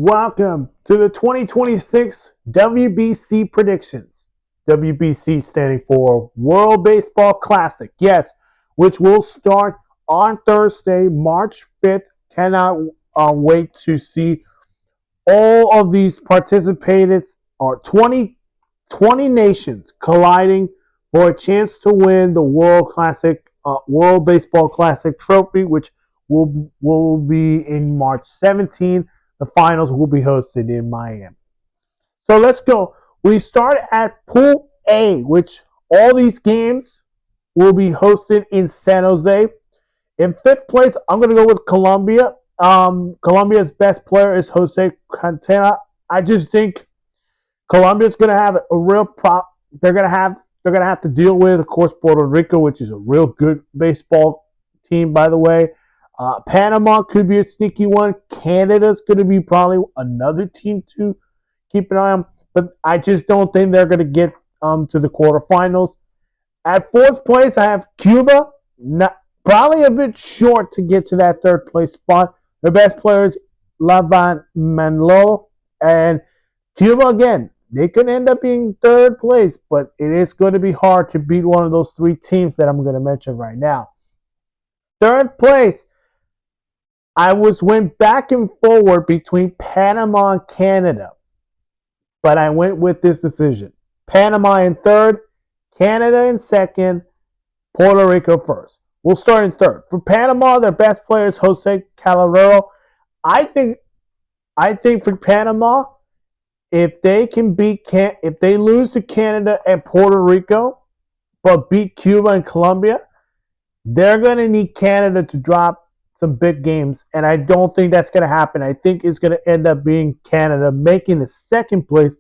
Welcome to the 2026 WBC Predictions. WBC standing for World Baseball Classic. Yes, which will start on Thursday, March 5th. Cannot wait to see all of these participants or 20 nations colliding for a chance to win the World Baseball Classic trophy, which will be in March 17th. The finals will be hosted in Miami. So let's go. We start at Pool A, which all these games will be hosted in San Jose. In fifth place, I'm going to go with Colombia. Colombia's best player is Jose Cantera. I just think Colombia's going to have a real prop. They're going to have to deal with, of course, Puerto Rico, which is a real good baseball team, by the way. Panama could be a sneaky one. Canada's going to be probably another team to keep an eye on. But I just don't think they're going to get to the quarterfinals. At fourth place, I have Cuba. Probably a bit short to get to that third place spot. Their best player is Lavan Manlo. And Cuba, again, they could end up being third place, but it is going to be hard to beat one of those three teams that I'm going to mention right now. Third place, I went back and forward between Panama and Canada, but I went with this decision. Panama in third, Canada in second, Puerto Rico first. We'll start in third. For Panama, their best player is Jose Calero. I think for Panama, if they lose to Canada and Puerto Rico, but beat Cuba and Colombia, they're going to need Canada to drop some big games, and I don't think that's going to happen. I think it's going to end up being Canada making the second place,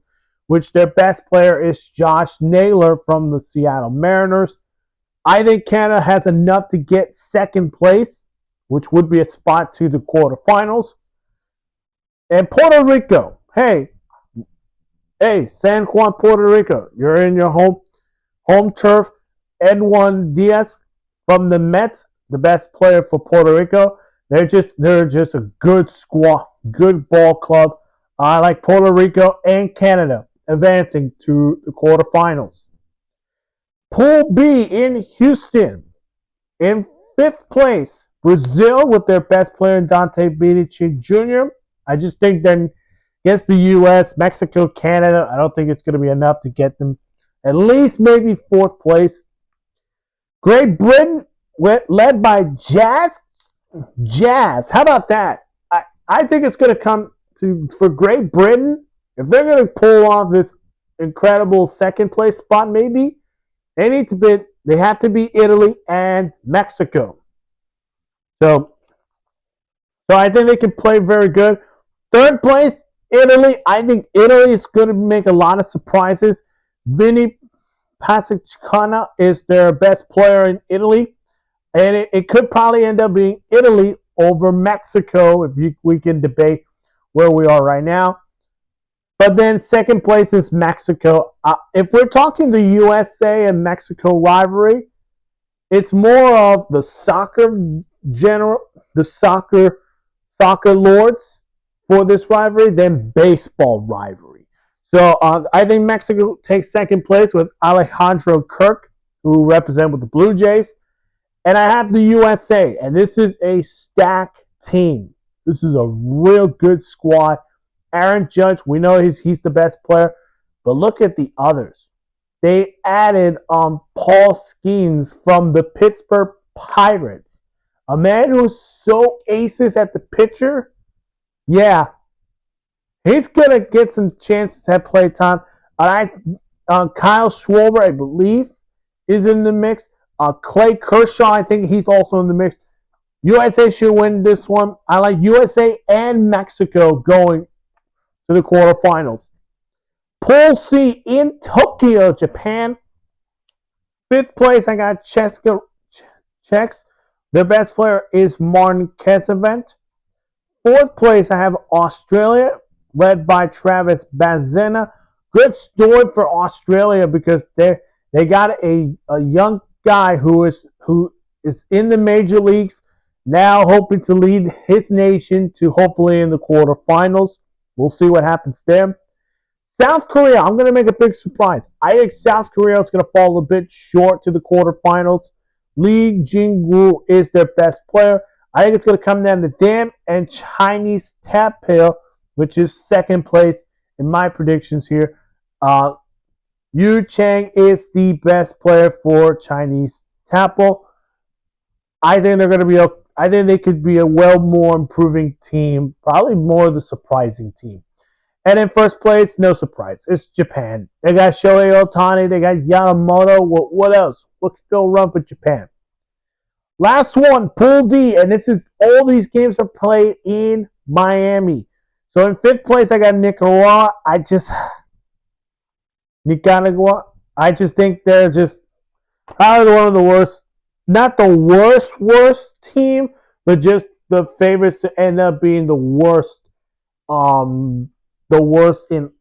which their best player is Josh Naylor from the Seattle Mariners. I think Canada has enough to get second place, which would be a spot to the quarterfinals. And Puerto Rico, hey, San Juan, Puerto Rico, you're in your home turf. Edwin Diaz from the Mets, the best player for Puerto Rico. They're just a good squad, good ball club. I like Puerto Rico and Canada advancing to the quarterfinals. Pool B in Houston. In fifth place, Brazil with their best player Dante Bidici Jr. I just think then against the U.S., Mexico, Canada, I don't think it's going to be enough to get them at least maybe fourth place. Great Britain led by Jazz. How about that? I think it's going to come for Great Britain. If they're going to pull off this incredible second place spot, maybe they have to beat Italy and Mexico. So I think they can play very good. Third place, Italy. I think Italy is going to make a lot of surprises. Vinny Pasicana is their best player in Italy. And it could probably end up being Italy over Mexico if we can debate where we are right now. But then second place is Mexico. If we're talking the USA and Mexico rivalry, it's more of the soccer lords for this rivalry than baseball rivalry. So I think Mexico takes second place with Alejandro Kirk, who represents with the Blue Jays. And I have the USA, and this is a stacked team. This is a real good squad. Aaron Judge, we know he's the best player, but look at the others. They added Paul Skeens from the Pittsburgh Pirates, a man who's so aces at the pitcher. Yeah, he's gonna get some chances to have play time. Kyle Schwarber, I believe, is in the mix. Clay Kershaw, I think he's also in the mix. USA should win this one. I like USA and Mexico going to the quarterfinals. Pool C in Tokyo, Japan. Fifth place, I got Czechs. Their best player is Martin Kesavent. Fourth place, I have Australia, led by Travis Bazena. Good story for Australia because they got a young guy who is in the major leagues, now hoping to lead his nation to hopefully in the quarterfinals. We'll see what happens there. South Korea, I'm going to make a big surprise. I think South Korea is going to fall a bit short to the quarterfinals. Lee Jing-woo is their best player. I think it's going to come down to them and Chinese Taipei, which is second place in my predictions here. Yu Chang is the best player for Chinese Taipei. I think they're going to be. I think they could be a well more improving team, probably more the surprising team. And in first place, no surprise, it's Japan. They got Shohei Ohtani, they got Yamamoto. What else? What could go wrong for Japan? Last one, Pool D, and this is all these games are played in Miami. So in fifth place, I got Nicaragua. Nicaragua. I just think they're just probably one of the worst. Not the worst team, but just the favorites to end up being the worst.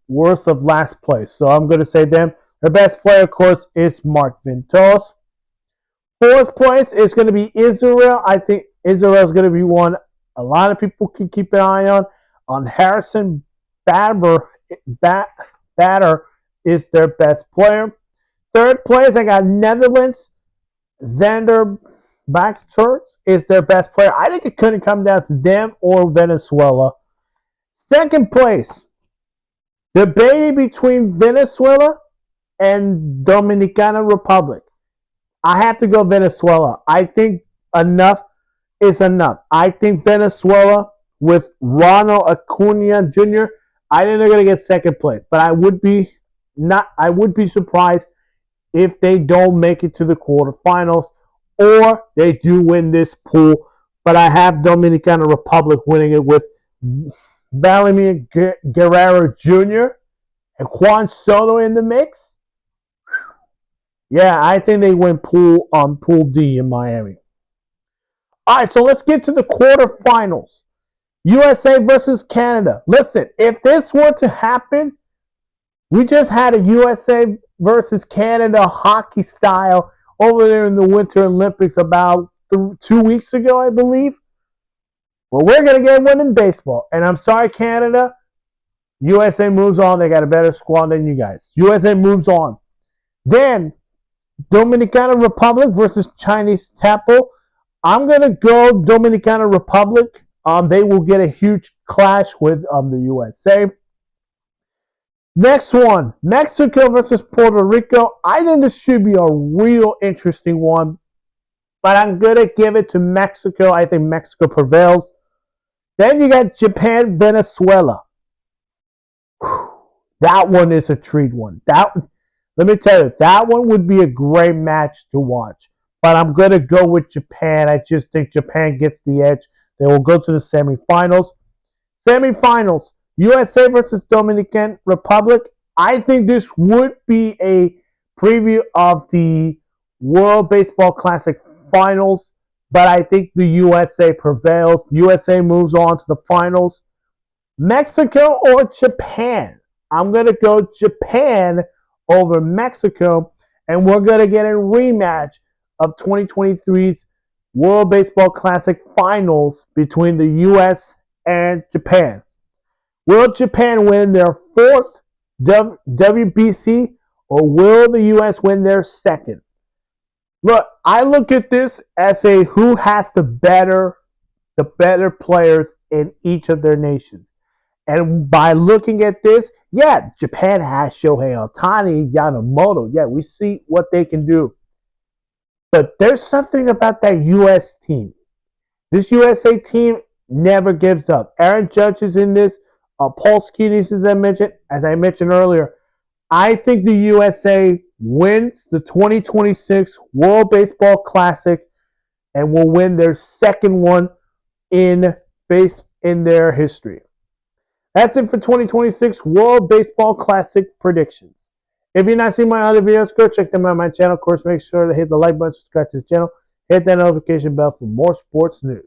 Worst of last place. So I'm going to say them. Their best player, of course, is Mark Ventos. Fourth place is going to be Israel. I think Israel is going to be one a lot of people can keep an eye on. Harrison Batter is their best player. Third place, I got Netherlands. Xander Bacterz is their best player. I think it couldn't come down to them or Venezuela. Second place, debating between Venezuela and Dominican Republic. I have to go Venezuela. I think enough is enough. I think Venezuela with Ronald Acuna Jr., I think they're going to get second place. But I would be surprised if they don't make it to the quarterfinals or they do win this pool. But I have Dominican Republic winning it with Vladimir Guerrero Jr. and Juan Soto in the mix. Yeah, I think they win Pool D in Miami. All right, so let's get to the quarterfinals. USA versus Canada. Listen, if this were to happen, we just had a USA versus Canada hockey style over there in the Winter Olympics about 2 weeks ago, I believe. Well, we're going to get one in baseball. And I'm sorry, Canada. USA moves on. They got a better squad than you guys. USA moves on. Then, Dominican Republic versus Chinese Taipei. I'm going to go Dominican Republic. They will get a huge clash with the USA. Next one, Mexico versus Puerto Rico. I think this should be a real interesting one. But I'm going to give it to Mexico. I think Mexico prevails. Then you got Japan, Venezuela. That one is a treat one. Let me tell you, that one would be a great match to watch. But I'm going to go with Japan. I just think Japan gets the edge. They will go to the semifinals. Semifinals, USA versus Dominican Republic. I think this would be a preview of the World Baseball Classic finals. But I think the USA prevails. USA moves on to the finals. Mexico or Japan? I'm going to go Japan over Mexico. And we're going to get a rematch of 2023's World Baseball Classic finals between the U.S. and Japan. Will Japan win their fourth WBC or will the U.S. win their second? Look, I look at this as a who has the better players in each of their nations. And by looking at this, yeah, Japan has Shohei Ohtani, Yamamoto. Yeah, we see what they can do. But there's something about that U.S. team. This USA team never gives up. Aaron Judge is in this. Paul Skenes, as I mentioned earlier. I think the USA wins the 2026 World Baseball Classic and will win their second one in their history. That's it for 2026 World Baseball Classic predictions. If you're not seeing my other videos, go check them out on my channel. Of course, make sure to hit the like button, subscribe to the channel, hit that notification bell for more sports news.